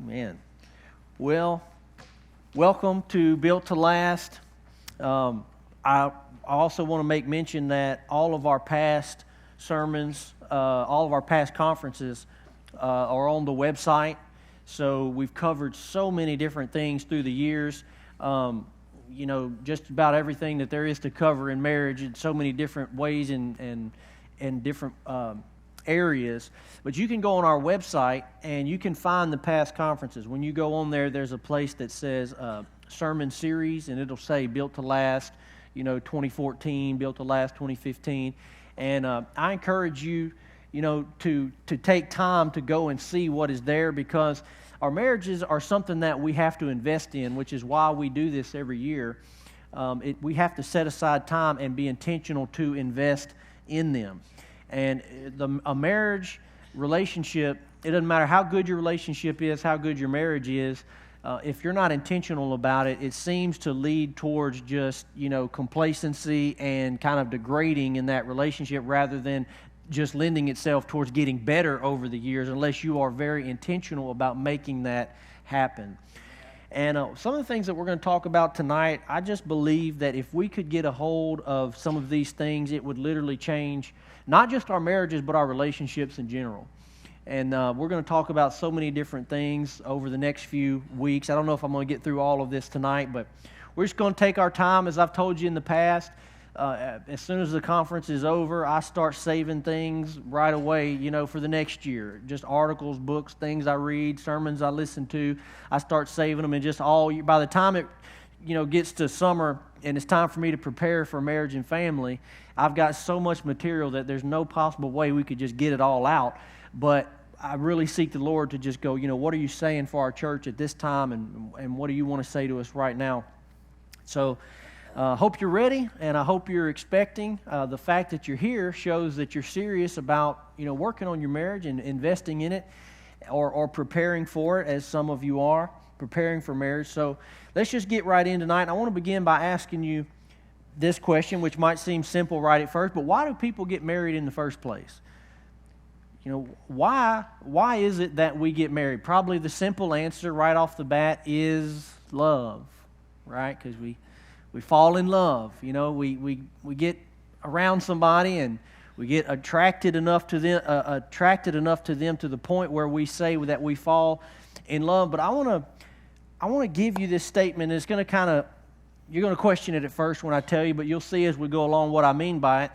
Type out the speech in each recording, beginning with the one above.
Amen. Well, welcome to Built to Last. I also want to make mention that all of our past sermons, all of our past conferences are on the website. So we've covered so many different things through the years. Just about everything that there is to cover in marriage in so many different ways and different areas. But you can go on our website and you can find the past conferences. When you go on there, there's a place that says sermon series, and it'll say Built to Last, 2014, Built to Last 2015. And I encourage you, to take time to go and see what is there, because our marriages are something that we have to invest in, which is why we do this every year. We have to set aside time and be intentional to invest in them. And a marriage relationship, it doesn't matter how good your relationship is, how good your marriage is, if you're not intentional about it, it seems to lead towards just, complacency and kind of degrading in that relationship rather than just lending itself towards getting better over the years, unless you are very intentional about making that happen. And some of the things that we're going to talk about tonight, I just believe that if we could get a hold of some of these things, it would literally change not just our marriages, but our relationships in general. And we're going to talk about so many different things over the next few weeks. I don't know if I'm going to get through all of this tonight, but we're just going to take our time. As I've told you in the past, as soon as the conference is over, I start saving things right away, for the next year. Just articles, books, things I read, sermons I listen to. I start saving them, and just all year. By the time it, gets to summer and it's time for me to prepare for marriage and family, I've got so much material that there's no possible way we could just get it all out. But I really seek the Lord to just go, what are you saying for our church at this time, and what do you want to say to us right now? So hope you're ready, and I hope you're expecting. The fact that you're here shows that you're serious about, working on your marriage and investing in it, or preparing for it, as some of you are, preparing for marriage. So let's just get right in tonight. I want to begin by asking you this question, which might seem simple right at first, but why do people get married in the first place? Why is it that we get married? Probably the simple answer right off the bat is love, right? Because we fall in love. We get around somebody and we get attracted enough to them to the point where we say that we fall in love. But I want to give you this statement. It's going to you're going to question it at first when I tell you, but you'll see as we go along what I mean by it.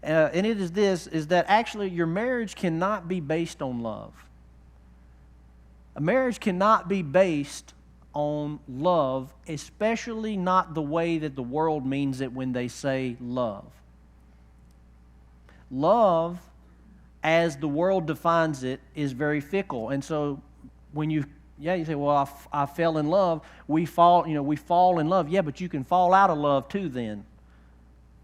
And it is that actually your marriage cannot be based on love. A marriage cannot be based on love, especially not the way that the world means it when they say love. Love, as the world defines it, is very fickle. And so when you say, well, I fell in love. We fall in love. Yeah, but you can fall out of love too then.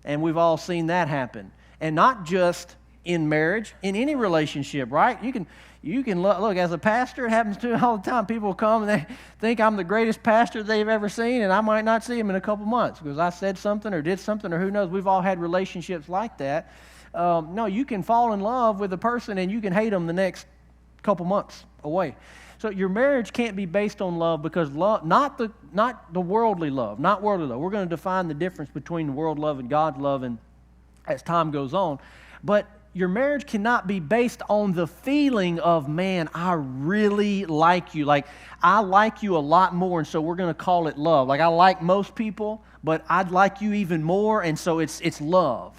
And we've all seen that happen. And not just in marriage, in any relationship, right? You can look, as a pastor, it happens to me all the time. People come and they think I'm the greatest pastor they've ever seen, and I might not see them in a couple months because I said something or did something, or who knows. We've all had relationships like that. No, you can fall in love with a person and you can hate them the next couple months away. So your marriage can't be based on love, because love, not the worldly love, not worldly love. We're going to define the difference between world love and God's love, and as time goes on. But your marriage cannot be based on the feeling of, man, I really like you. Like, I like you a lot more, and so we're going to call it love. Like, I like most people, but I'd like you even more, and so it's love.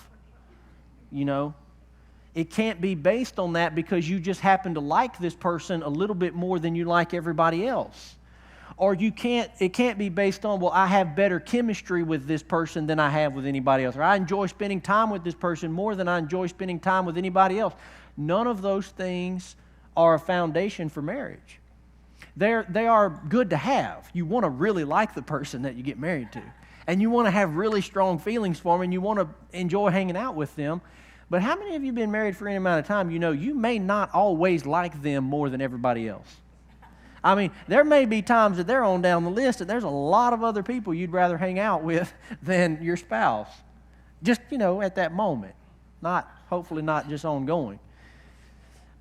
It can't be based on that because you just happen to like this person a little bit more than you like everybody else. Or it can't be based on, well, I have better chemistry with this person than I have with anybody else. Or I enjoy spending time with this person more than I enjoy spending time with anybody else. None of those things are a foundation for marriage. They are good to have. You want to really like the person that you get married to. And you want to have really strong feelings for them, and you want to enjoy hanging out with them. But how many of you have been married for any amount of time? You may not always like them more than everybody else. I mean, there may be times that they're on down the list and there's a lot of other people you'd rather hang out with than your spouse. Just, at that moment. Hopefully not just ongoing.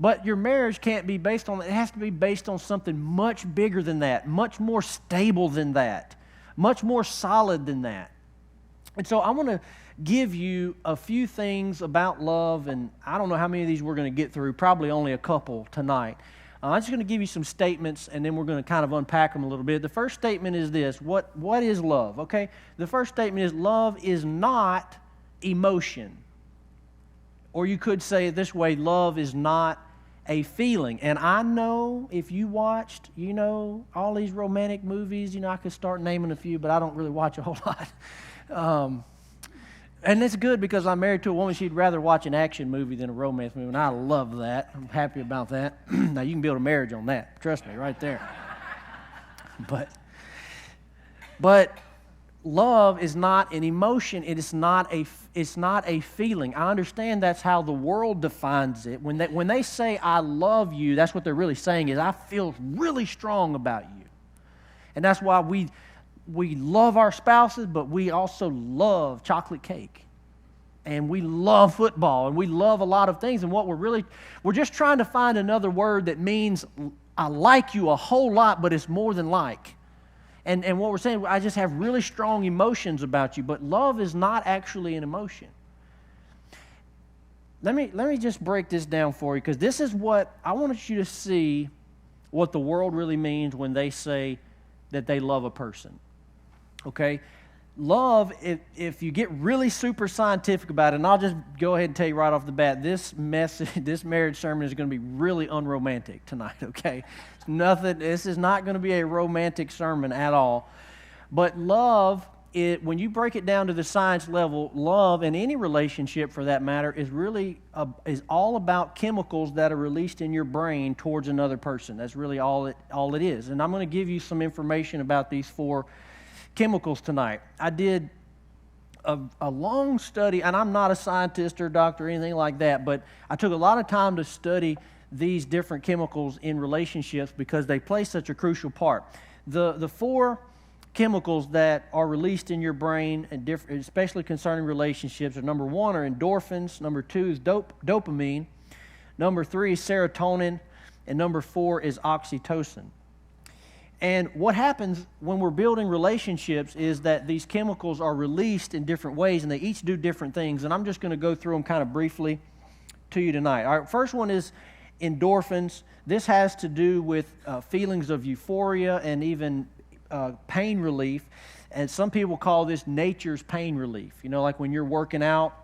But your marriage can't be based on, it has to be based on something much bigger than that, much more stable than that, much more solid than that. And so I want to give you a few things about love, and I don't know how many of these we're going to get through, probably only a couple tonight. I'm just going to give you some statements, and then we're going to kind of unpack them a little bit. The first statement is this: what is love? Okay, the first statement is love is not emotion. Or you could say it this way: love is not a feeling. And I know if you watched, all these romantic movies, I could start naming a few, but I don't really watch a whole lot. And it's good because I'm married to a woman, she'd rather watch an action movie than a romance movie, and I love that. I'm happy about that. Now, you can build a marriage on that. Trust me, right there. But love is not an emotion. It's not a feeling. I understand that's how the world defines it. When they say, I love you, that's what they're really saying is, I feel really strong about you. And that's why we love our spouses, but we also love chocolate cake. And we love football, and we love a lot of things. And what we're just trying to find another word that means I like you a whole lot, but it's more than like. And what we're saying, I just have really strong emotions about you, but love is not actually an emotion. Let me just break this down for you, because this is what I want you to see what the world really means when they say that they love a person. Okay? Love, if you get really super scientific about it, and I'll just go ahead and tell you right off the bat, this marriage sermon is going to be really unromantic tonight, okay? This is not going to be a romantic sermon at all. But love, when you break it down to the science level, love in any relationship for that matter is all about chemicals that are released in your brain towards another person. That's really all it is. And I'm going to give you some information about these 4 chemicals tonight. I did a long study, and I'm not a scientist or doctor or anything like that, but I took a lot of time to study these different chemicals in relationships because they play such a crucial part. The 4 chemicals that are released in your brain, and especially concerning relationships, are number 1 are endorphins, number 2 is dopamine, number 3 is serotonin, and number 4 is oxytocin. And what happens when we're building relationships is that these chemicals are released in different ways, and they each do different things. And I'm just going to go through them kind of briefly to you tonight. All right, first one is endorphins. This has to do with feelings of euphoria and even pain relief. And some people call this nature's pain relief. Like when you're working out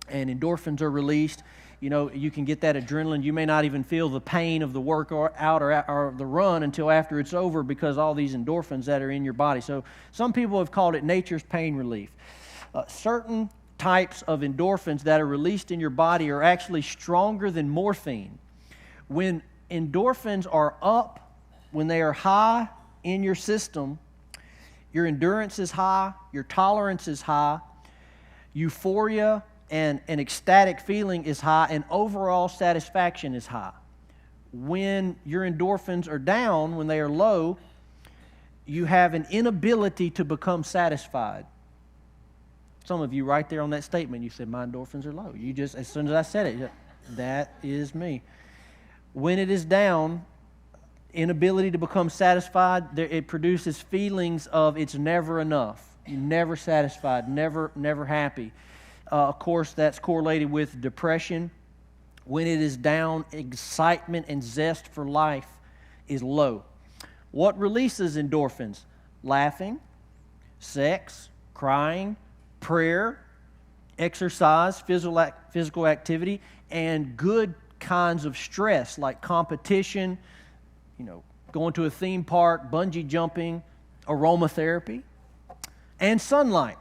and endorphins are released, you can get that adrenaline. You may not even feel the pain of the workout or the run until after it's over because all these endorphins that are in your body. So some people have called it nature's pain relief. Certain types of endorphins that are released in your body are actually stronger than morphine. When endorphins are up, when they are high in your system, your endurance is high, your tolerance is high, euphoria and an ecstatic feeling is high, and overall satisfaction is high. When your endorphins are down, when they are low, you have an inability to become satisfied. Some of you right there on that statement, you said, my endorphins are low. You just, as soon as I said it, that is me. When it is down, inability to become satisfied, it produces feelings of it's never enough. You're never satisfied, never happy. Of course, that's correlated with depression. When it is down, excitement and zest for life is low. What releases endorphins? Laughing, sex, crying, prayer, exercise, physical activity, and good kinds of stress like competition, going to a theme park, bungee jumping, aromatherapy, and sunlight.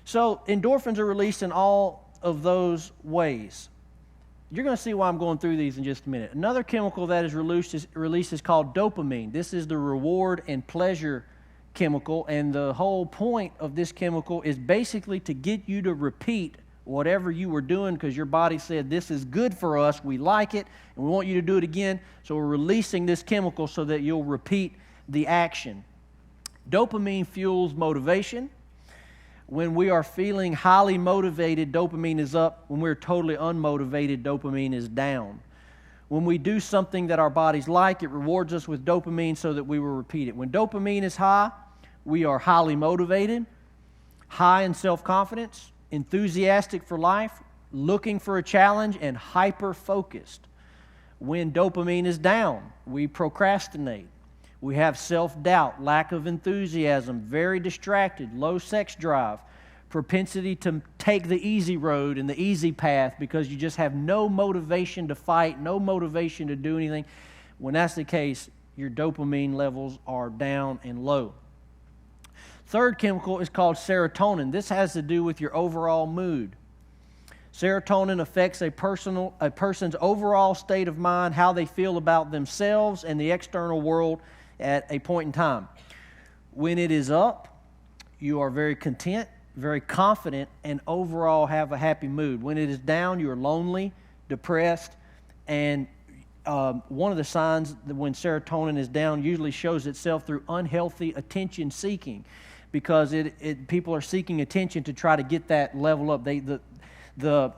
So endorphins are released in all of those ways. You're going to see why I'm going through these in just a minute. Another chemical that is released is called dopamine. This is the reward and pleasure chemical, and the whole point of this chemical is basically to get you to repeat whatever you were doing because your body said, this is good for us, we like it, and we want you to do it again. So we're releasing this chemical so that you'll repeat the action. Dopamine fuels motivation. When we are feeling highly motivated, dopamine is up. When we're totally unmotivated, dopamine is down. When we do something that our bodies like, it rewards us with dopamine so that we will repeat it. When dopamine is high, we are highly motivated, high in self-confidence, enthusiastic for life, looking for a challenge, and hyper-focused. When dopamine is down, we procrastinate. We have self-doubt, lack of enthusiasm, very distracted, low sex drive, propensity to take the easy road and the easy path because you just have no motivation to fight, no motivation to do anything. When that's the case, your dopamine levels are down and low. Third chemical is called serotonin. This has to do with your overall mood. Serotonin affects a person's overall state of mind, how they feel about themselves and the external world at a point in time. When it is up, you are very content, very confident, and overall have a happy mood. When it is down, you are lonely, depressed, and one of the signs that when serotonin is down usually shows itself through unhealthy attention seeking, because people are seeking attention to try to get that level up. The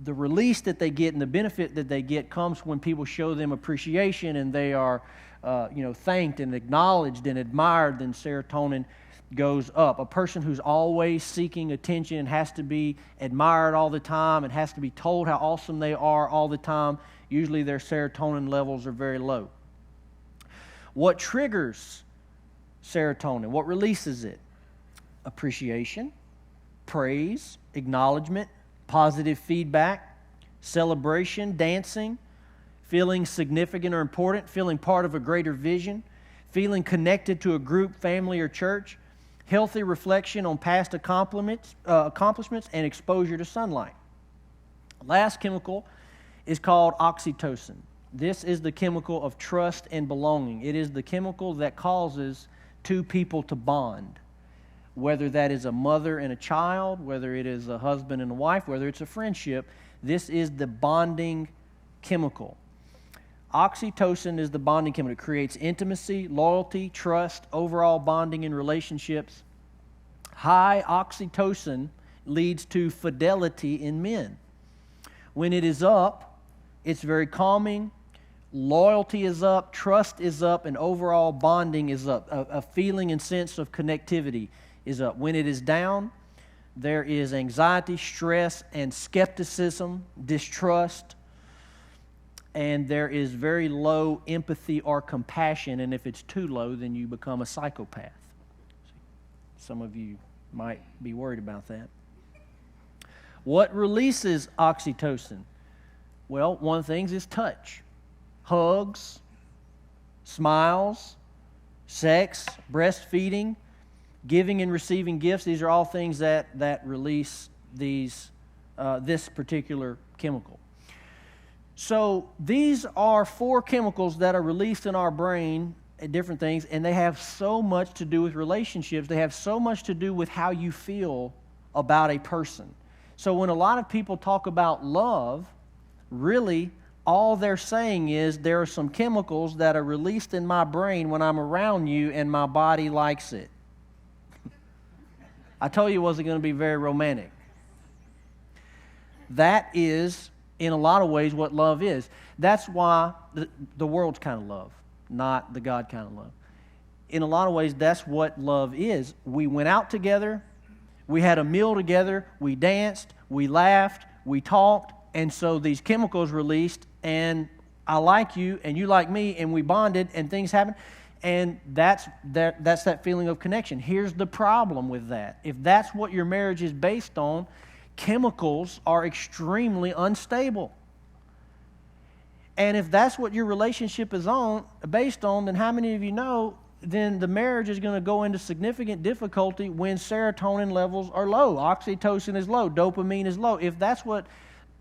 release that they get and the benefit that they get comes when people show them appreciation and they are thanked and acknowledged and admired. Then serotonin goes up. A person who's always seeking attention and has to be admired all the time and has to be told how awesome they are all the time, usually their serotonin levels are very low. What triggers serotonin? What releases it? Appreciation, praise, acknowledgement, positive feedback, celebration, dancing, feeling significant or important, feeling part of a greater vision, feeling connected to a group, family, or church, healthy reflection on past accomplishments, and exposure to sunlight. Last chemical is called oxytocin. This is the chemical of trust and belonging. It is the chemical that causes two people to bond, whether that is a mother and a child, whether it is a husband and a wife, whether it's a friendship. This is the bonding chemical. Oxytocin is the bonding chemical. It creates intimacy, loyalty, trust, overall bonding in relationships. High oxytocin leads to fidelity in men. When it is up, it's very calming. Loyalty is up, trust is up, and overall bonding is up. A feeling and sense of connectivity is up. When it is down, there is anxiety, stress, and skepticism, distrust, and there is very low empathy or compassion, and if it's too low, then you become a psychopath. Some of you might be worried about that. What releases oxytocin? Well, one of the things is touch. Hugs, smiles, sex, breastfeeding, giving and receiving gifts. These are all things that release this particular chemical. So these are 4 chemicals that are released in our brain at different things, and they have so much to do with relationships. They have so much to do with how you feel about a person. So when a lot of people talk about love, really all they're saying is there are some chemicals that are released in my brain when I'm around you and my body likes it. I told you it wasn't going to be very romantic. That is, in a lot of ways, what love is. That's why the world's kind of love, not the God kind of love. In a lot of ways, that's what love is. We went out together, we had a meal together, we danced, we laughed, we talked, and so these chemicals released, and I like you, and you like me, and we bonded, and things happened, and that's that feeling of connection. Here's the problem with that. If that's what your marriage is based on, chemicals are extremely unstable. And if that's what your relationship is based on, then how many of you know then the marriage is going to go into significant difficulty when serotonin levels are low, oxytocin is low, dopamine is low. If that's what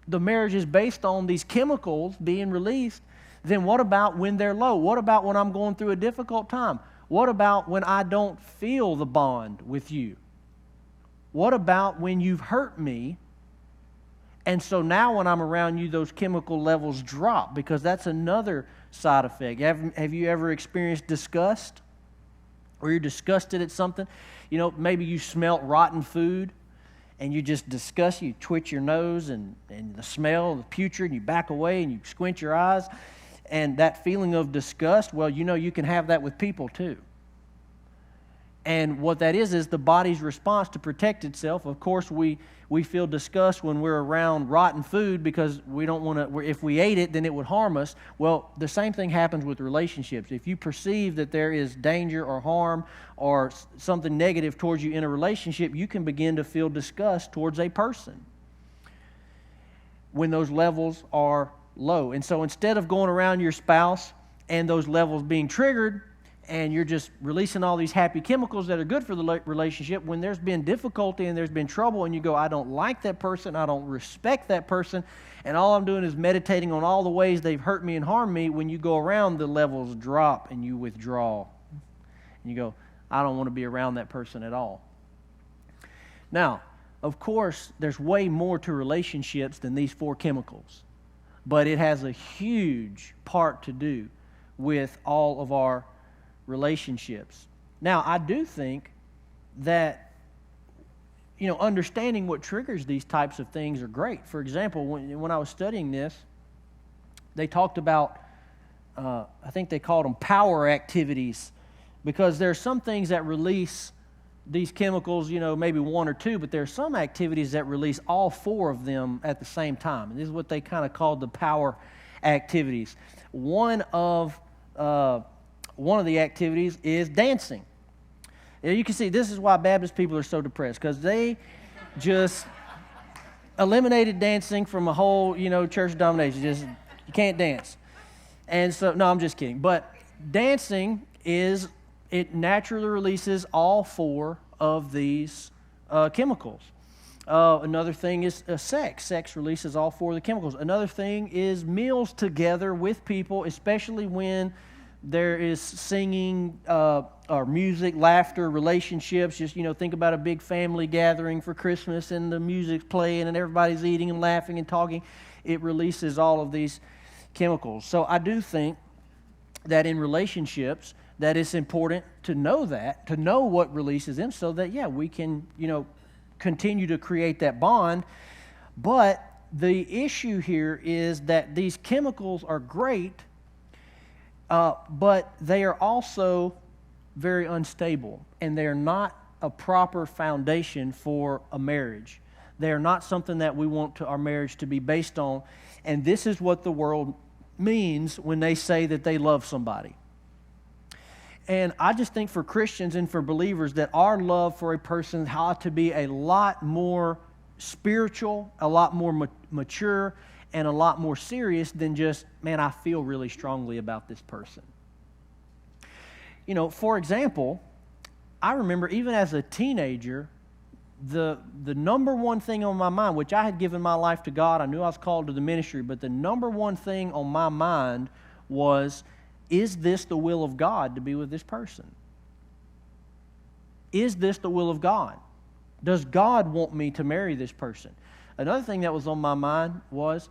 the marriage is based on, these chemicals being released, then what about when they're low? What about when I'm going through a difficult time? What about when I don't feel the bond with you? What about when you've hurt me? And so now when I'm around you, those chemical levels drop, because that's another side effect. Have you ever experienced disgust? Or you're disgusted at something? You know, maybe you smelt rotten food and you just disgust, you twitch your nose and the smell of the putrid, and you back away and you squint your eyes. And that feeling of disgust, well, you can have that with people too. And what that is the body's response to protect itself. Of course, we feel disgust when we're around rotten food because we don't want to, if we ate it, then it would harm us. Well, the same thing happens with relationships. If you perceive that there is danger or harm or something negative towards you in a relationship, you can begin to feel disgust towards a person when those levels are low. And so instead of going around your spouse and those levels being triggered, and you're just releasing all these happy chemicals that are good for the relationship, when there's been difficulty and there's been trouble and you go, I don't like that person, I don't respect that person, and all I'm doing is meditating on all the ways they've hurt me and harmed me, when you go around, the levels drop and you withdraw. And you go, I don't want to be around that person at all. Now, of course, there's way more to relationships than these 4 chemicals, but it has a huge part to do with all of our relationships. Now, I do think that, understanding what triggers these types of things are great. For example, when I was studying this, they talked about, I think they called them power activities, because there are some things that release these chemicals, maybe 1 or 2, but there are some activities that release all 4 of them at the same time. And this is what they kind of called the power activities. One of the activities is dancing. You can see this is why Baptist people are so depressed, because they just eliminated dancing from a whole, church denomination. You can't dance. And so, no, I'm just kidding. But dancing it naturally releases all 4 of these chemicals. Another thing is sex. Sex releases all 4 of the chemicals. Another thing is meals together with people, especially when there is singing or music, laughter, relationships. Just, think about a big family gathering for Christmas and the music's playing and everybody's eating and laughing and talking. It releases all of these chemicals. So I do think that in relationships that it's important to know what releases them, so that, we can, continue to create that bond. But the issue here is that these chemicals are great, but they are also very unstable, and they are not a proper foundation for a marriage. They are not something that we want our marriage to be based on, and this is what the world means when they say that they love somebody. And I just think for Christians and for believers that our love for a person ought to be a lot more spiritual, a lot more mature, and a lot more serious than just, man, I feel really strongly about this person. For example, I remember even as a teenager, the number one thing on my mind, which I had given my life to God, I knew I was called to the ministry, but the number one thing on my mind was, is this the will of God to be with this person? Is this the will of God? Does God want me to marry this person? Another thing that was on my mind was,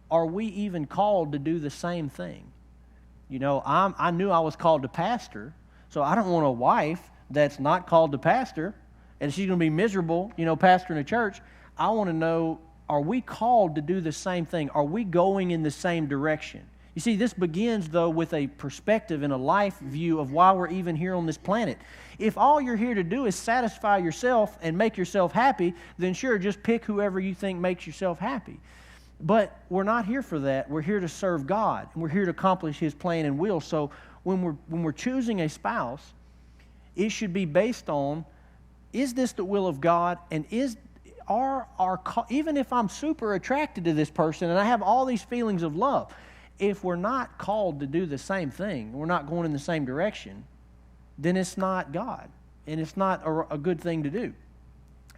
are we even called to do the same thing? I knew I was called to pastor, so I don't want a wife that's not called to pastor, and she's going to be miserable, pastoring a church. I want to know, are we called to do the same thing? Are we going in the same direction? You see, this begins, though, with a perspective and a life view of why we're even here on this planet. If all you're here to do is satisfy yourself and make yourself happy, then sure, just pick whoever you think makes yourself happy. But we're not here for that. We're here to serve God, and we're here to accomplish His plan and will. So when we're choosing a spouse, it should be based on, is this the will of God, and even if I'm super attracted to this person and I have all these feelings of love, if we're not called to do the same thing, we're not going in the same direction, then it's not God, and it's not a good thing to do.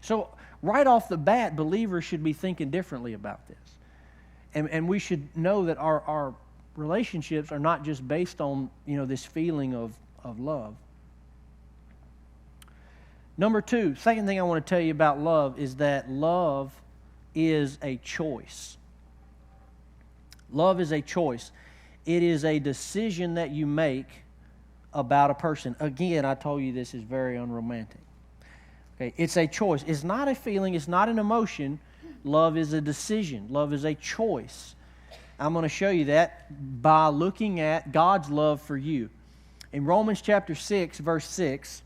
So right off the bat, believers should be thinking differently about this. And we should know that our relationships are not just based on, this feeling of love. Number 2, second thing I want to tell you about love is that love is a choice. Love is a choice. It is a decision that you make about a person. Again, I told you this is very unromantic. Okay, it's a choice. It's not a feeling. It's not an emotion. Love is a decision. Love is a choice. I'm going to show you that by looking at God's love for you. In Romans chapter 6, verse 6,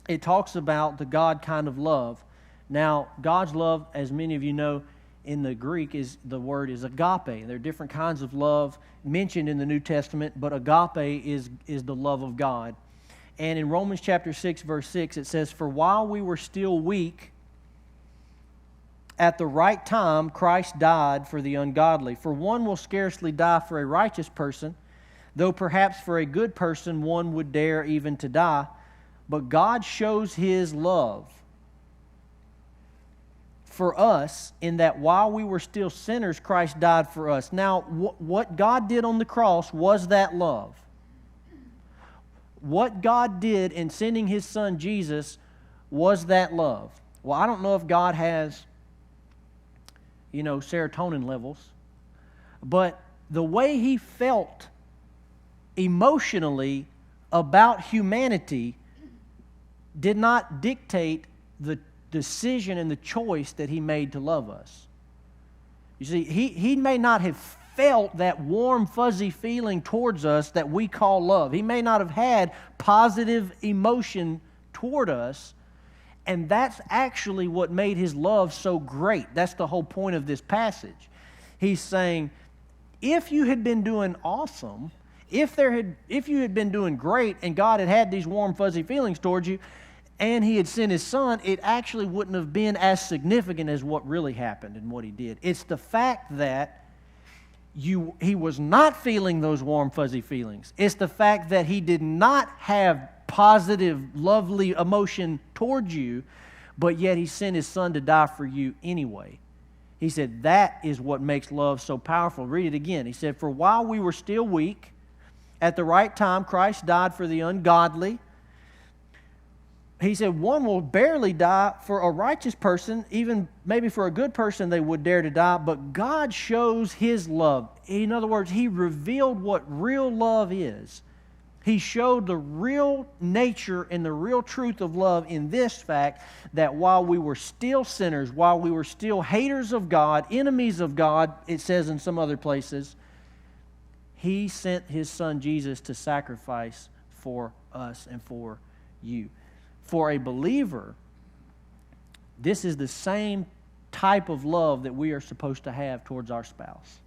it talks about the God kind of love. Now, God's love, as many of you know, in the Greek, the word is agape. There are different kinds of love mentioned in the New Testament, but agape is the love of God. And in Romans chapter 6, verse 6, it says, "For while we were still weak, at the right time Christ died for the ungodly. For one will scarcely die for a righteous person, though perhaps for a good person one would dare even to die. But God shows His love for us in that while we were still sinners, Christ died for us." Now, what God did on the cross was that love. What God did in sending His Son Jesus was that love. Well, I don't know if God has, serotonin levels, but the way He felt emotionally about humanity did not dictate the decision and the choice that He made to love us. You see, He may not have felt that warm, fuzzy feeling towards us that we call love. He may not have had positive emotion toward us, and that's actually what made His love so great. That's the whole point of this passage. He's saying, if you had been doing awesome, if you had been doing great and God had these warm, fuzzy feelings towards you, and He had sent His Son, it actually wouldn't have been as significant as what really happened and what He did. It's the fact that He was not feeling those warm, fuzzy feelings. It's the fact that He did not have positive, lovely emotion towards you, but yet He sent His Son to die for you anyway. He said that is what makes love so powerful. Read it again. He said, "For while we were still weak, at the right time Christ died for the ungodly." He said, "One will barely die for a righteous person, even maybe for a good person they would dare to die, but God shows His love." In other words, He revealed what real love is. He showed the real nature and the real truth of love in this fact that while we were still sinners, while we were still haters of God, enemies of God, it says in some other places, He sent His Son Jesus to sacrifice for us and for you. For a believer, this is the same type of love that we are supposed to have towards our spouse.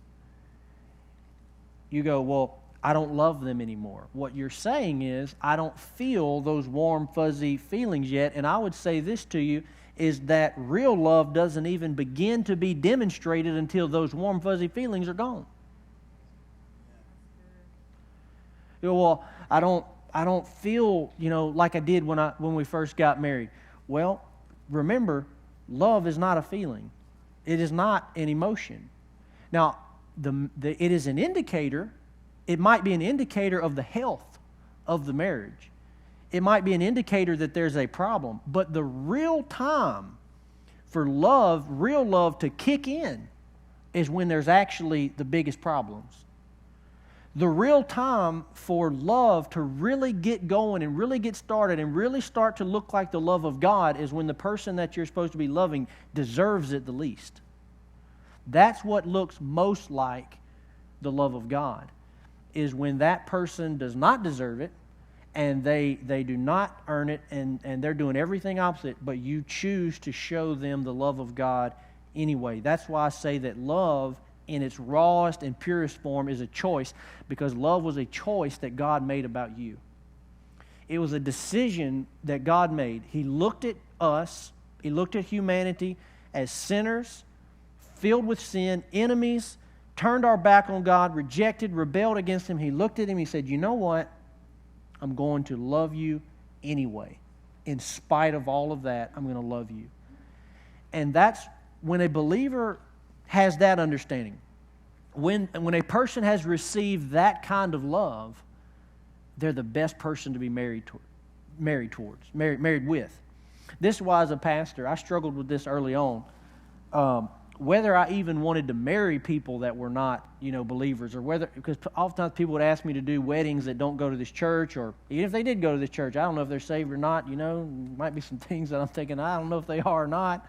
You go, "Well, I don't love them anymore." What you're saying is, I don't feel those warm, fuzzy feelings yet. And I would say this to you, is that real love doesn't even begin to be demonstrated until those warm, fuzzy feelings are gone. You go, "Well, I don't feel, like I did when we first got married." Well, remember, love is not a feeling. It is not an emotion. Now, it is an indicator. It might be an indicator of the health of the marriage. It might be an indicator that there's a problem. But the real time for love, real love to kick in is when there's actually the biggest problems. The real time for love to really get going and really get started and really start to look like the love of God is when the person that you're supposed to be loving deserves it the least. That's what looks most like the love of God, is when that person does not deserve it and they do not earn it and they're doing everything opposite, but you choose to show them the love of God anyway. That's why I say that love in its rawest and purest form is a choice, because love was a choice that God made about you. It was a decision that God made. He looked at us, He looked at humanity as sinners, filled with sin, enemies, turned our back on God, rejected, rebelled against Him. He looked at him, He said, "You know what? I'm going to love you anyway. In spite of all of that, I'm going to love you." And that's when a believer has that understanding. When a person has received that kind of love, they're the best person to be married with. This is why, as a pastor, I struggled with this early on. whether I even wanted to marry people that were not, believers, or whether, because oftentimes people would ask me to do weddings that don't go to this church, or even if they did go to this church, I don't know if they're saved or not, might be some things that I'm thinking, I don't know if they are or not.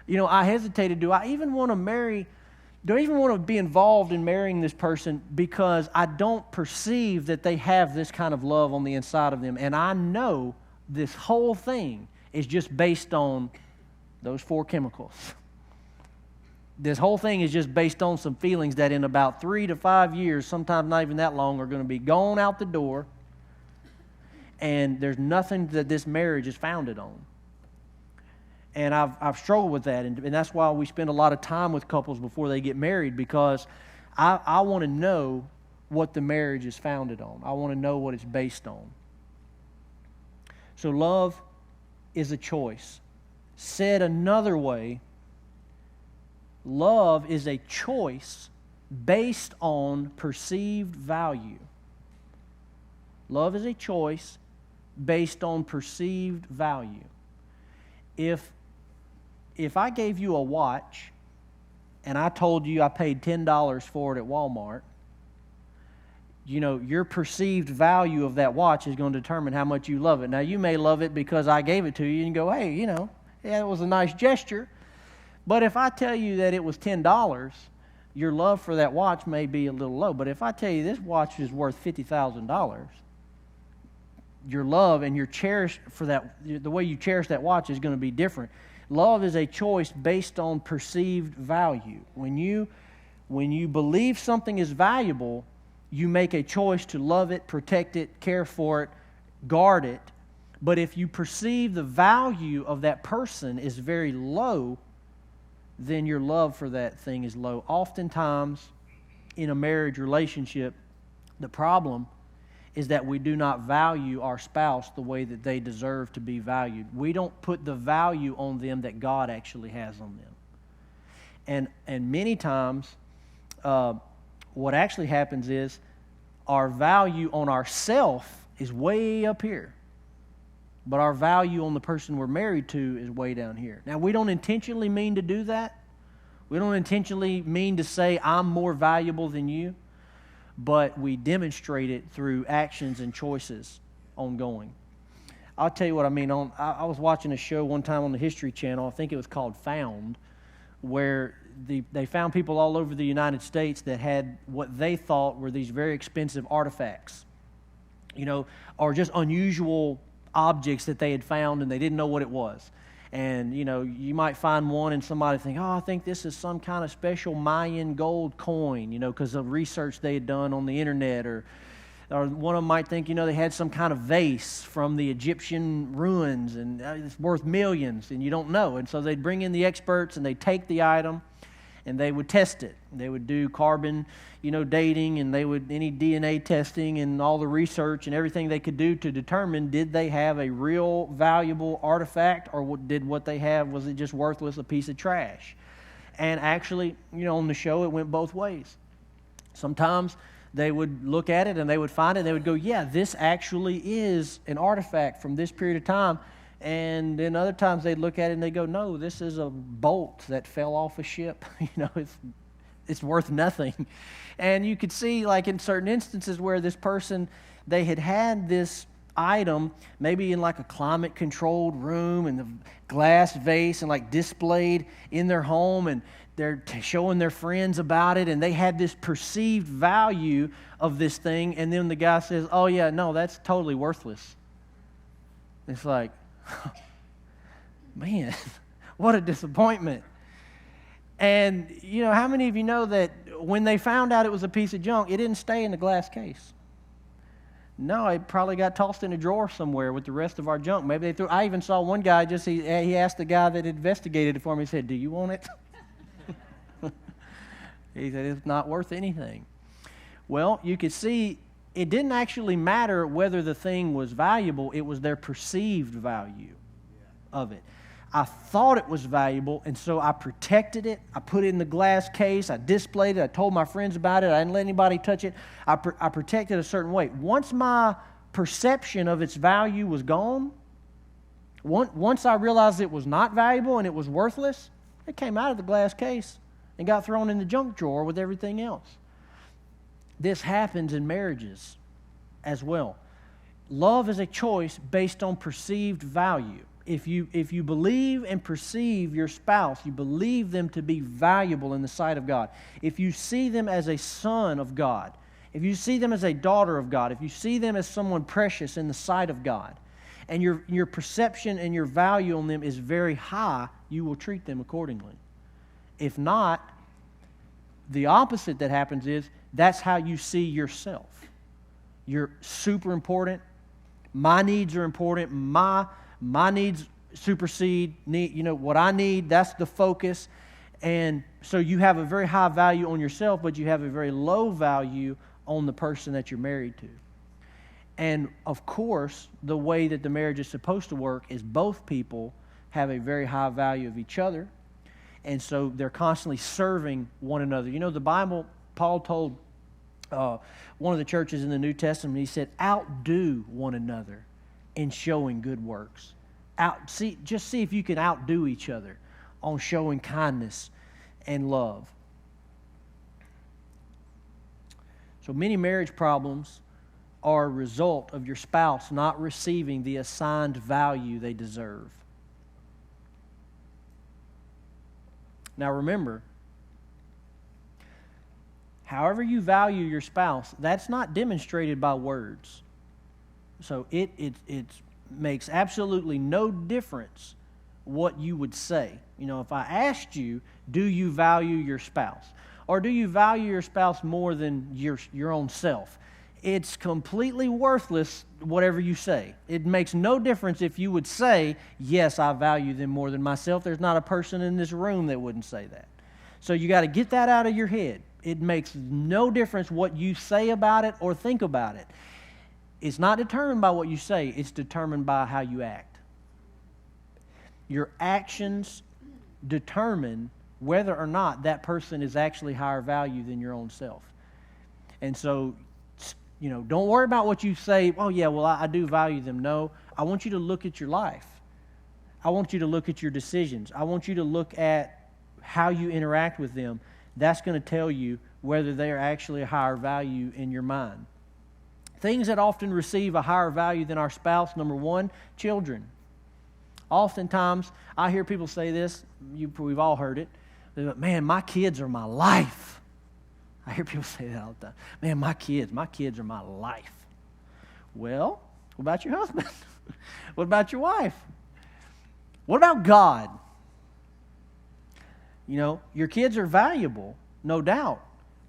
I hesitated, do I even want to be involved in marrying this person because I don't perceive that they have this kind of love on the inside of them, and I know this whole thing is just based on those 4 chemicals. This whole thing is just based on some feelings that in about 3 to 5 years, sometimes not even that long, are going to be gone out the door, and there's nothing that this marriage is founded on. And I've struggled with that, and that's why we spend a lot of time with couples before they get married, because I want to know what the marriage is founded on. I want to know what it's based on. So love is a choice. Said another way, love is a choice based on perceived value. Love is a choice based on perceived value. If I gave you a watch and I told you I paid $10 for it at Walmart, your perceived value of that watch is going to determine how much you love it. Now, you may love it because I gave it to you and go, hey, yeah, it was a nice gesture. But if I tell you that it was $10, your love for that watch may be a little low. But if I tell you this watch is worth $50,000, your love and your cherish for that, the way you cherish that watch is going to be different. Love is a choice based on perceived value. When you believe something is valuable, you make a choice to love it, protect it, care for it, guard it. But if you perceive the value of that person is very low, then your love for that thing is low. Oftentimes, in a marriage relationship, the problem is that we do not value our spouse the way that they deserve to be valued. We don't put the value on them that God actually has on them. And many times, what actually happens is our value on ourself is way up here, but our value on the person we're married to is way down here. Now, we don't intentionally mean to do that. We don't intentionally mean to say, I'm more valuable than you, but we demonstrate it through actions and choices ongoing. I'll tell you what I mean. I was watching a show one time on the History Channel, I think it was called Found, where they found people all over the United States that had what they thought were these very expensive artifacts, or just unusual objects that they had found and they didn't know what it was. And, you might find one and somebody think, I think this is some kind of special Mayan gold coin, because of research they had done on the internet. Or one of them might think, they had some kind of vase from the Egyptian ruins and it's worth millions, and you don't know. And so they'd bring in the experts and they'd take the item and they would test it. They would do carbon, dating, and they would any DNA testing and all the research and everything they could do to determine, did they have a real valuable artifact, or did what they have, was it just worthless, a piece of trash? And actually, on the show, it went both ways. Sometimes they would look at it and they would find it and they would go, yeah, this actually is an artifact from this period of time. And then other times they'd look at it and they go, no, this is a bolt that fell off a ship. It's worth nothing. And you could see, like in certain instances where this person, they had this item maybe in like a climate-controlled room and the glass vase and like displayed in their home, and they're showing their friends about it, and they had this perceived value of this thing, and then the guy says, oh yeah, no, that's totally worthless. It's like, man, what a disappointment. And, how many of you know that when they found out it was a piece of junk, it didn't stay in the glass case? No, it probably got tossed in a drawer somewhere with the rest of our junk. Maybe they threw. I even saw one guy, he asked the guy that investigated it for him, he said, do you want it? He said, it's not worth anything. Well, you could see it didn't actually matter whether the thing was valuable, it was their perceived value of it. I thought it was valuable, and so I protected it. I put it in the glass case. I displayed it. I told my friends about it. I didn't let anybody touch it. I protected it a certain way. Once my perception of its value was gone, once I realized it was not valuable and it was worthless, It came out of the glass case and got thrown in the junk drawer with everything else. This happens in marriages as well. Love is a choice based on perceived value. If you believe and perceive your spouse, you believe them to be valuable in the sight of God. If you see them as a son of God, if you see them as a daughter of God, if you see them as someone precious in the sight of God, and your perception and your value on them is very high, you will treat them accordingly. If not, the opposite that happens is that's how you see yourself. You're super important. My needs are important. My needs supersede what I need. That's the focus. And so you have a very high value on yourself, but you have a very low value on the person that you're married to. And of course, the way that the marriage is supposed to work is both people have a very high value of each other. And so they're constantly serving one another. You know, the Bible, Paul told one of the churches in the New Testament, he said, outdo one another in showing good works. Just see if you can outdo each other on showing kindness and love. So many marriage problems are a result of your spouse not receiving the assigned value they deserve. Now remember, however you value your spouse, that's not demonstrated by words. So it makes absolutely no difference what you would say. You know, if I asked you, do you value your spouse? Or do you value your spouse more than your own self? It's completely worthless whatever you say. It makes no difference if you would say, yes, I value them more than myself. There's not a person in this room that wouldn't say that. So you got to get that out of your head. It makes no difference what you say about it or think about it. It's not determined by what you say. It's determined by how you act. Your actions determine whether or not that person is actually higher value than your own self. And so, you know, don't worry about what you say. Oh, yeah, well, I do value them. No, I want you to look at your life. I want you to look at your decisions. I want you to look at how you interact with them. That's going to tell you whether they are actually a higher value in your mind. Things that often receive a higher value than our spouse, number one, children. Oftentimes, I hear people say this. We've all heard it. They're like, man, my kids are my life. I hear people say that all the time. Man, my kids are my life. Well, what about your husband? What about your wife? What about God? You know, your kids are valuable, no doubt.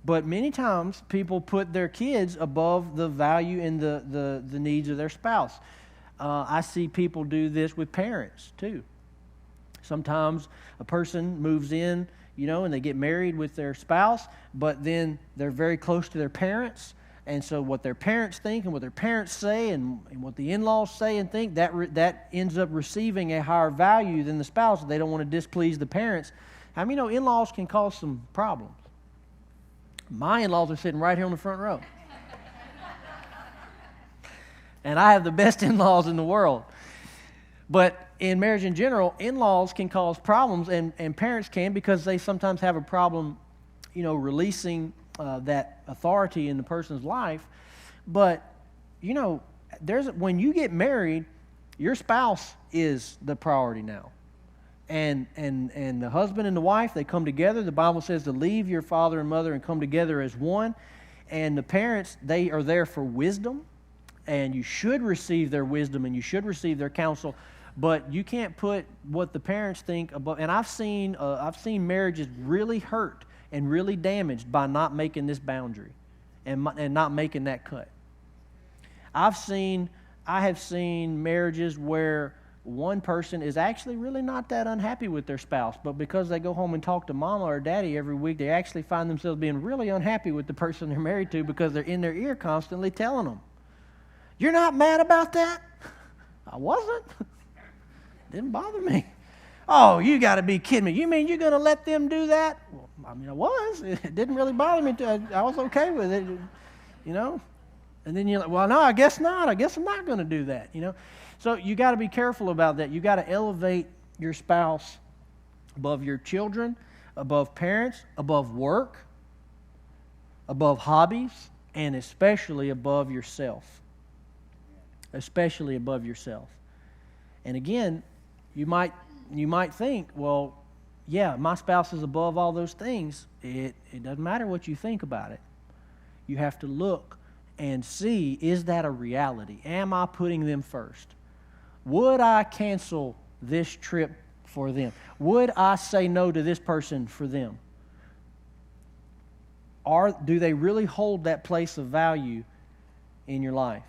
But many times people put their kids above the value and the needs of their spouse. I see people do this with parents too. Sometimes a person moves in, you know, and they get married with their spouse, but then they're very close to their parents. And so what their parents think and what their parents say and what the in-laws say and think, that ends up receiving a higher value than the spouse. They don't want to displease the parents. How many know in-laws can cause some problems? My in-laws are sitting right here on the front row. And I have the best in-laws in the world. But in marriage in general, in-laws can cause problems, and parents can, because they sometimes have a problem, you know, releasing that authority in the person's life. But, you know, when you get married, your spouse is the priority now. And the husband and the wife, they come together. The Bible says to leave your father and mother and come together as one. And the parents, they are there for wisdom. And you should receive their wisdom and you should receive their counsel. But you can't put what the parents think above. And I've seen marriages really hurt and really damaged by not making this boundary and not making that cut. I have seen marriages where one person is actually really not that unhappy with their spouse, but because they go home and talk to mama or daddy every week, they actually find themselves being really unhappy with the person they're married to because they're in their ear constantly telling them, "You're not mad about that?" I wasn't. Didn't bother me. "Oh, you got to be kidding me. You mean you're going to let them do that?" Well, I mean, I was. It didn't really bother me. I was okay with it, you know. And then you're like, "Well, no, I guess not. I guess I'm not going to do that," you know. So you got to be careful about that. You got to elevate your spouse above your children, above parents, above work, above hobbies, and especially above yourself. Especially above yourself. And again, you might think, well, yeah, my spouse is above all those things. It doesn't matter what you think about it. You have to look and see, is that a reality? Am I putting them first? Would I cancel this trip for them? Would I say no to this person for them? Or do they really hold that place of value in your life?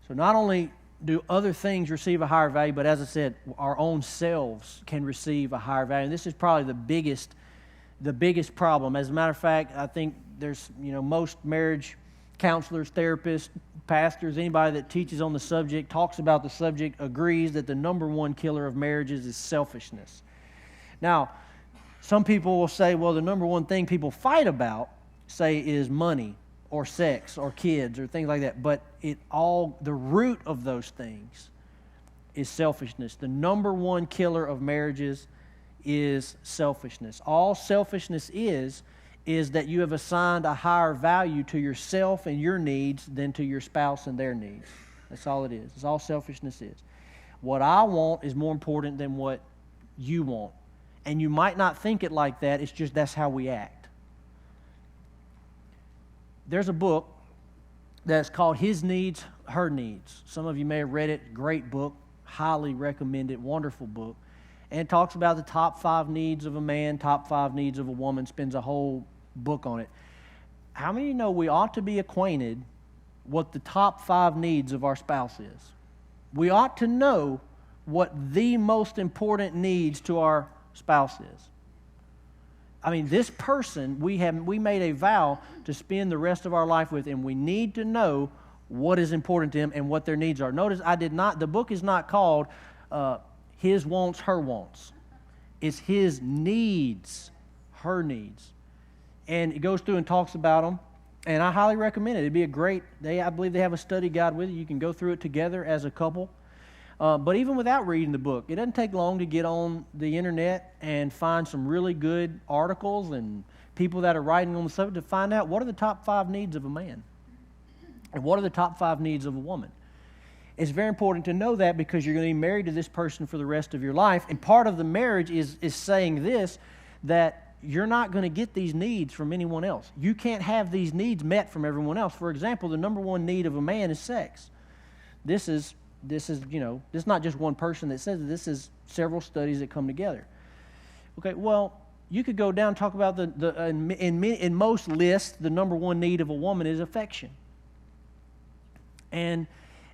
So not only do other things receive a higher value, but as I said, our own selves can receive a higher value. And this is probably the biggest problem. As a matter of fact, I think there's, most marriage counselors, therapists, pastors, anybody that teaches on the subject, talks about the subject, agrees that the number one killer of marriages is selfishness. Now, some people will say, well, the number one thing people fight about, say, is money or sex or kids or things like that. But the root of those things is selfishness. The number one killer of marriages is selfishness. All selfishness is that you have assigned a higher value to yourself and your needs than to your spouse and their needs. That's all it is. That's all selfishness is. What I want is more important than what you want. And you might not think it like that. It's just that's how we act. There's a book that's called His Needs, Her Needs. Some of you may have read it. Great book. Highly recommend it. Wonderful book. And it talks about the top 5 needs of a man, top 5 needs of a woman. Spends a whole book on it. How many of you know we ought to be acquainted what the top 5 needs of our spouse is? We ought to know what the most important needs to our spouse is. I mean, this person we made a vow to spend the rest of our life with, and we need to know what is important to them and what their needs are. Notice the book is not called His Wants, Her Wants. It's His Needs, Her Needs. And it goes through and talks about them, and I highly recommend it. It'd be I believe they have a study guide with it. You can go through it together as a couple. But even without reading the book, it doesn't take long to get on the internet and find some really good articles and people that are writing on the subject to find out what are the top 5 needs of a man and what are the top 5 needs of a woman. It's very important to know that because you're going to be married to this person for the rest of your life. And part of the marriage is saying this, that you're not going to get these needs from anyone else. You can't have these needs met from everyone else. For example, the number one need of a man is sex. This is not just one person that says it. This is several studies that come together. Okay, well, you could go down and talk about in most lists, the number one need of a woman is affection. And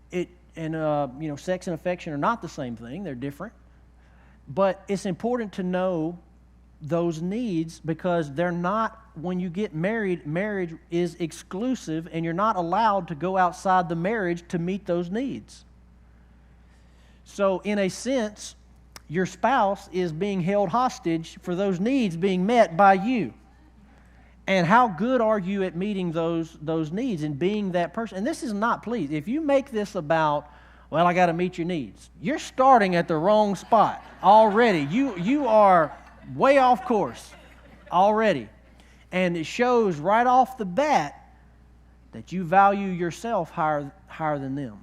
sex and affection are not the same thing. They're different. But it's important to know those needs because they're not, when you get married, marriage is exclusive and you're not allowed to go outside the marriage to meet those needs. So in a sense, your spouse is being held hostage for those needs being met by you. And how good are you at meeting those needs and being that person? And this is not, please, if you make this about, well, I got to meet your needs, you're starting at the wrong spot already. You are way off course already. And it shows right off the bat that you value yourself higher than them.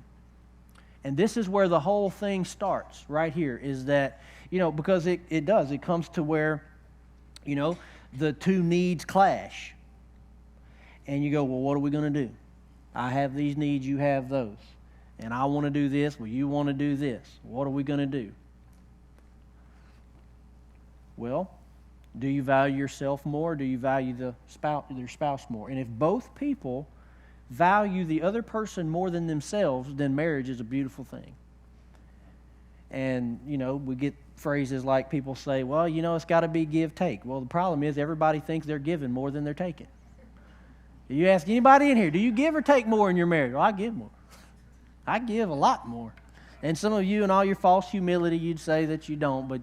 And this is where the whole thing starts, right here, is that, because it does. It comes to where, the two needs clash. And you go, well, what are we going to do? I have these needs, you have those. And I want to do this, well, you want to do this. What are we going to do? Well, do you value yourself more, or do you value your spouse more? And if both people value the other person more than themselves, then marriage is a beautiful thing. And, we get phrases like people say, well, it's got to be give-take. Well, the problem is everybody thinks they're giving more than they're taking. You ask anybody in here, do you give or take more in your marriage? Well, I give more. I give a lot more. And some of you, in all your false humility, you'd say that you don't, but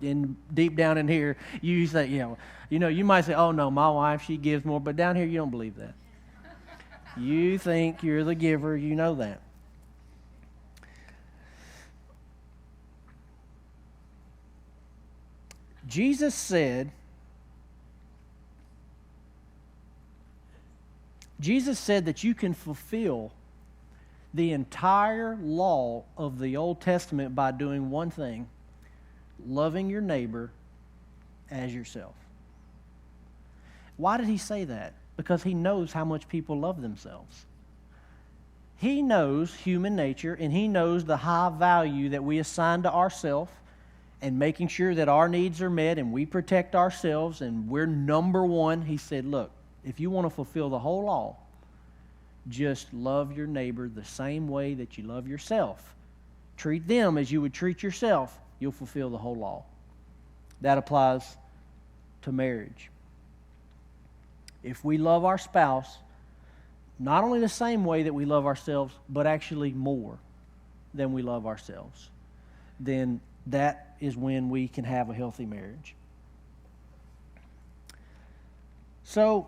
deep down in here, you say, you might say, oh, no, my wife, she gives more, but down here you don't believe that. You think you're the giver, you know that. Jesus said that you can fulfill the entire law of the Old Testament by doing one thing: loving your neighbor as yourself. Why did he say that? Because he knows how much people love themselves. He knows human nature, and he knows the high value that we assign to ourselves and making sure that our needs are met and we protect ourselves and we're number one. He said, look, if you want to fulfill the whole law, just love your neighbor the same way that you love yourself. Treat them as you would treat yourself. You'll fulfill the whole law. That applies to marriage. If we love our spouse, not only the same way that we love ourselves, but actually more than we love ourselves, then that is when we can have a healthy marriage. So,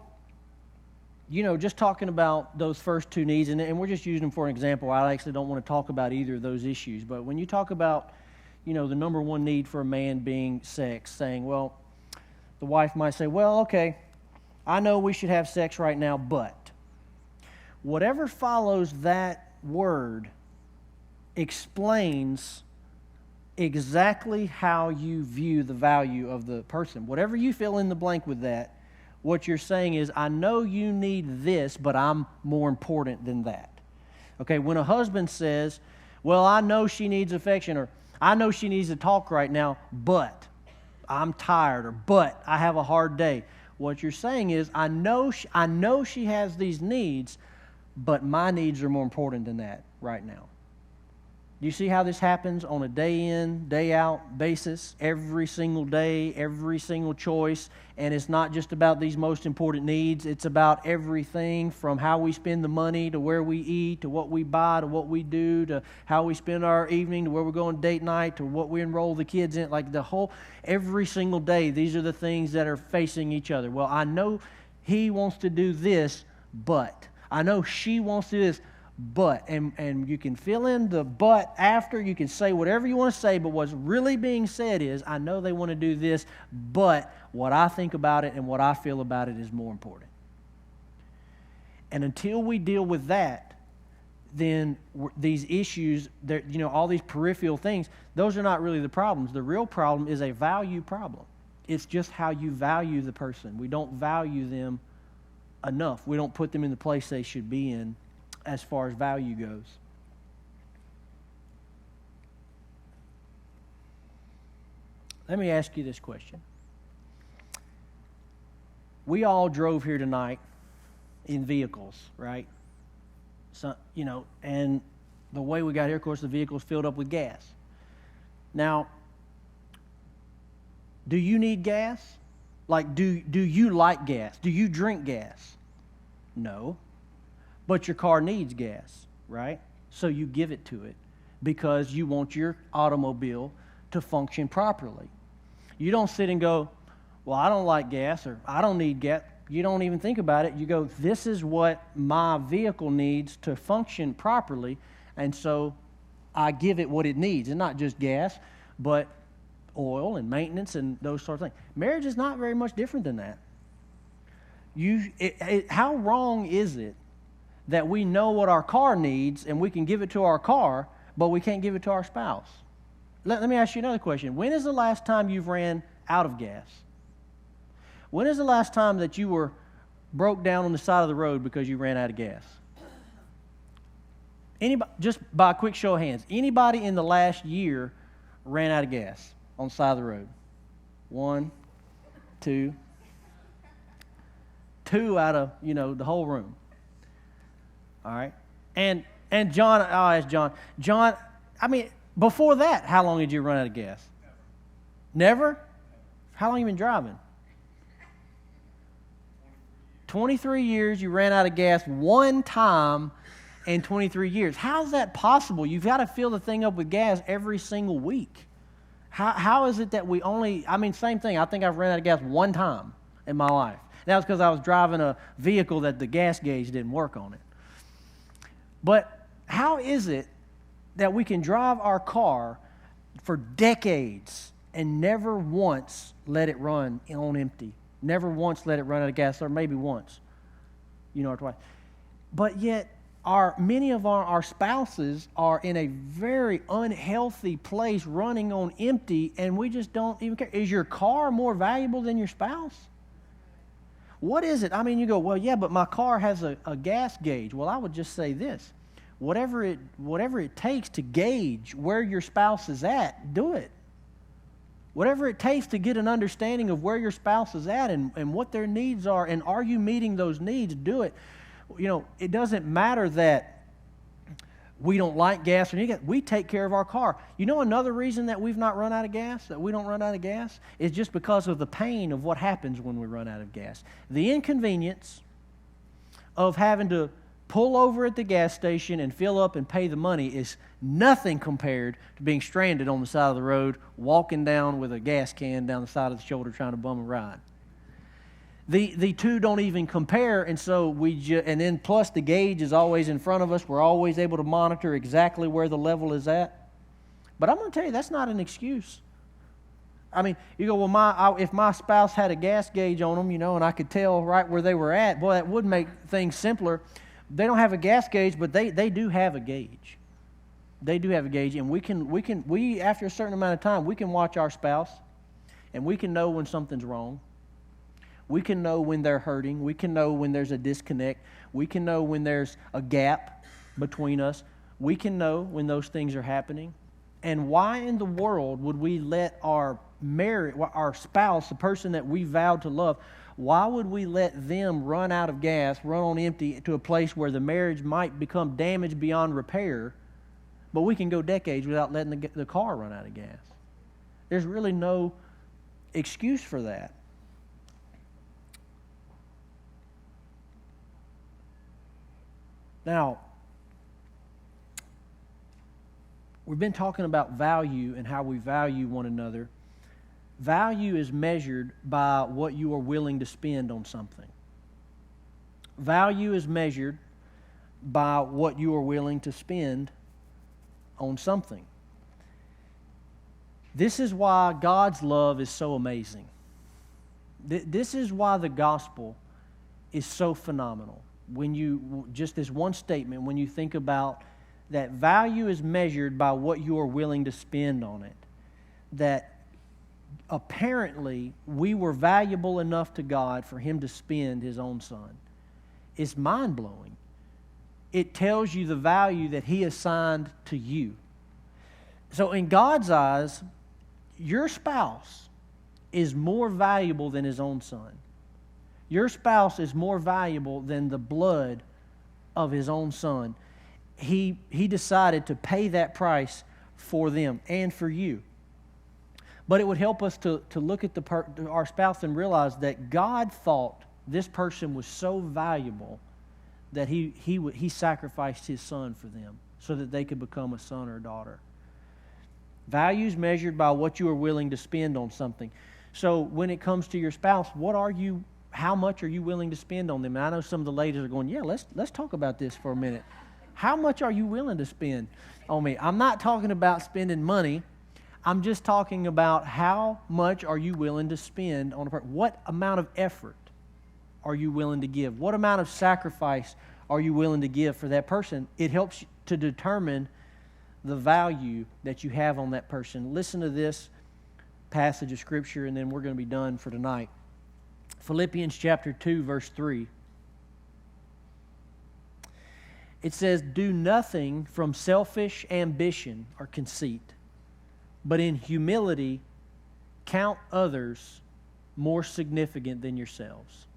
just talking about those first two needs, and we're just using them for an example. I actually don't want to talk about either of those issues. But when you talk about, the number one need for a man being sex, saying, well, the wife might say, well, okay, I know we should have sex right now, but whatever follows that word explains exactly how you view the value of the person. Whatever you fill in the blank with that, what you're saying is, I know you need this, but I'm more important than that. Okay, when a husband says, well, I know she needs affection, or I know she needs to talk right now, but I'm tired, or but I have a hard day. What you're saying is, I know she has these needs, but my needs are more important than that right now. Do you see how this happens on a day in, day out basis, every single day, every single choice? And it's not just about these most important needs. It's about everything from how we spend the money to where we eat to what we buy to what we do to how we spend our evening to where we're going date night to what we enroll the kids in. Like every single day, these are the things that are facing each other. Well, I know he wants to do this, but I know she wants to do this, but, and you can fill in the but after. You can say whatever you want to say, but what's really being said is, I know they want to do this, but what I think about it and what I feel about it is more important. And until we deal with that, then these issues, all these peripheral things, those are not really the problems. The real problem is a value problem. It's just how you value the person. We don't value them enough. We don't put them in the place they should be in as far as value goes. Let me ask you this question. We all drove here tonight in vehicles, right? So, and the way we got here, of course, the vehicle's filled up with gas. Now, do you need gas? Like, do you like gas? Do you drink gas? No. But your car needs gas, right? So you give it to it because you want your automobile to function properly. You don't sit and go, well, I don't like gas, or I don't need gas. You don't even think about it. You go, this is what my vehicle needs to function properly, and so I give it what it needs. And not just gas, but oil and maintenance and those sorts of things. Marriage is not very much different than that. How wrong is it that we know what our car needs and we can give it to our car, but we can't give it to our spouse? Let me ask you another question. When is the last time you've ran out of gas? When is the last time that you were broke down on the side of the road because you ran out of gas? Anybody, just by a quick show of hands, anybody in the last year ran out of gas on the side of the road? 1, 2. 2 out of, the whole room. All right. And John, I'll ask John. John, before that, how long did you run out of gas? Never? How long have you been driving? 23 years. You ran out of gas one time in 23 years. How's that possible? You've got to fill the thing up with gas every single week. How is it that we only, same thing. I think I've ran out of gas one time in my life. That was because I was driving a vehicle that the gas gauge didn't work on it. But how is it that we can drive our car for decades and never once let it run on empty. Never once let it run out of gas, or maybe once, or twice. But yet, many of our spouses are in a very unhealthy place running on empty, and we just don't even care. Is your car more valuable than your spouse? What is it? I mean, you go, well, yeah, but my car has a gas gauge. Well, I would just say this. Whatever it takes to gauge where your spouse is at, do it. Whatever it takes to get an understanding of where your spouse is at and what their needs are, and are you meeting those needs, do it. It doesn't matter that we don't like gas or anything. We take care of our car. Another reason that we've not run out of gas, that we don't run out of gas, is just because of the pain of what happens when we run out of gas. The inconvenience of having to pull over at the gas station and fill up and pay the money is nothing compared to being stranded on the side of the road, walking down with a gas can down the side of the shoulder trying to bum a ride. The two don't even compare, and so and then plus the gauge is always in front of us. We're always able to monitor exactly where the level is at. But I'm going to tell you, that's not an excuse. I mean, you go, well, if my spouse had a gas gauge on them, and I could tell right where they were at, boy, that would make things simpler. They don't have a gas gauge, but they do have a gauge. They do have a gauge, and we after a certain amount of time, we can watch our spouse, and we can know when something's wrong. We can know when they're hurting. We can know when there's a disconnect. We can know when there's a gap between us. We can know when those things are happening. And why in the world would we let our spouse, the person that we vowed to love, why would we let them run out of gas, run on empty to a place where the marriage might become damaged beyond repair, but we can go decades without letting the car run out of gas? There's really no excuse for that. Now, we've been talking about value and how we value one another. Value is measured by what you are willing to spend on something. Value is measured by what you are willing to spend on something. This is why God's love is so amazing. This is why the gospel is so phenomenal. Just this one statement, when you think about that value is measured by what you are willing to spend on it, that apparently we were valuable enough to God for Him to spend His own Son. It's mind-blowing. It tells you the value that He assigned to you. So in God's eyes, your spouse is more valuable than His own Son. Your spouse is more valuable than the blood of His own Son. He decided to pay that price for them and for you. But it would help us to look at our spouse and realize that God thought this person was so valuable that He sacrificed His Son for them so that they could become a son or a daughter. Value is measured by what you are willing to spend on something. So when it comes to your spouse, how much are you willing to spend on them? And I know some of the ladies are going, yeah, let's talk about this for a minute. How much are you willing to spend on me? I'm not talking about spending money. I'm just talking about how much are you willing to spend on a person. What amount of effort are you willing to give? What amount of sacrifice are you willing to give for that person? It helps to determine the value that you have on that person. Listen to this passage of Scripture, and then we're going to be done for tonight. Philippians chapter 2, verse 3. It says, "Do nothing from selfish ambition or conceit, but in humility count others more significant than yourselves."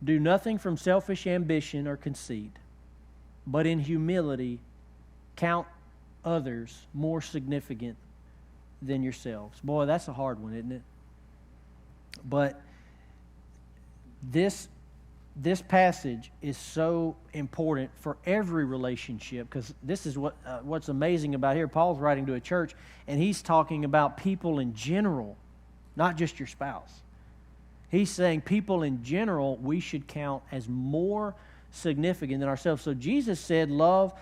Do nothing from selfish ambition or conceit, but in humility count others more significant than yourselves. Boy, that's a hard one, isn't it? But this passage is so important for every relationship, because this is what's amazing about here. Paul's writing to a church, and he's talking about people in general, not just your spouse. He's saying people in general we should count as more significant than ourselves. So Jesus said, love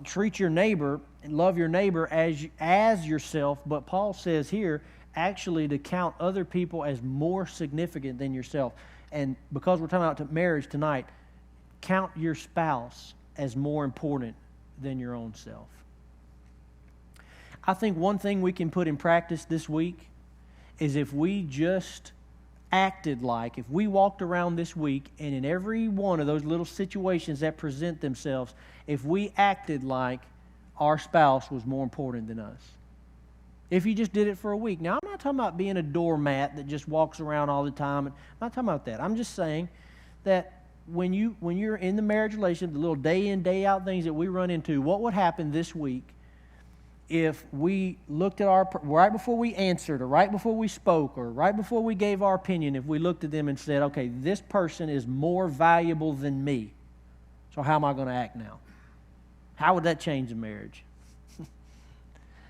treat your neighbor and love your neighbor as yourself, but Paul says here actually to count other people as more significant than yourself. And because we're talking about marriage tonight, count your spouse as more important than your own self. I think one thing we can put in practice this week is if we just acted like, if we walked around this week and in every one of those little situations that present themselves, if we acted like our spouse was more important than us. If you just did it for a week. Now, I'm not talking about being a doormat that just walks around all the time. I'm not talking about that. I'm just saying that when you're in the marriage relationship, the little day in, day out things that we run into, what would happen this week if we looked at right before we answered, or right before we spoke, or right before we gave our opinion, if we looked at them and said, okay, this person is more valuable than me, so how am I going to act now? How would that change the marriage?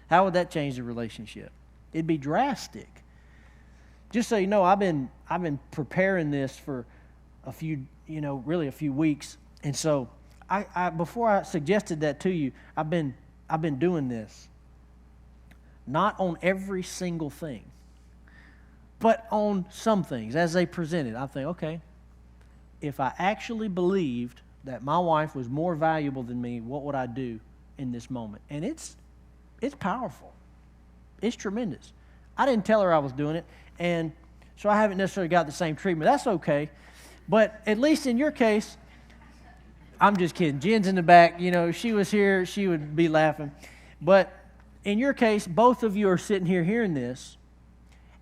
How would that change the relationship? It'd be drastic. Just so you know, I've been preparing this for a few weeks, and so I before I suggested that to you, I've been doing this. Not on every single thing, but on some things as they presented. I think, okay, if I actually believed that my wife was more valuable than me, what would I do in this moment? And it's powerful. It's tremendous. I didn't tell her I was doing it, and so I haven't necessarily got the same treatment. That's okay. But at least in your case, I'm just kidding. Jen's in the back. You know, if she was here, she would be laughing. But in your case, both of you are sitting here hearing this,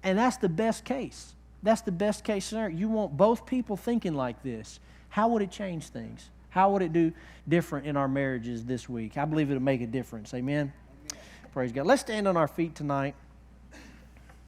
and that's the best case. That's the best case scenario. You want both people thinking like this. How would it change things? How would it do different in our marriages this week? I believe it'll make a difference. Amen? Praise God. Let's stand on our feet tonight.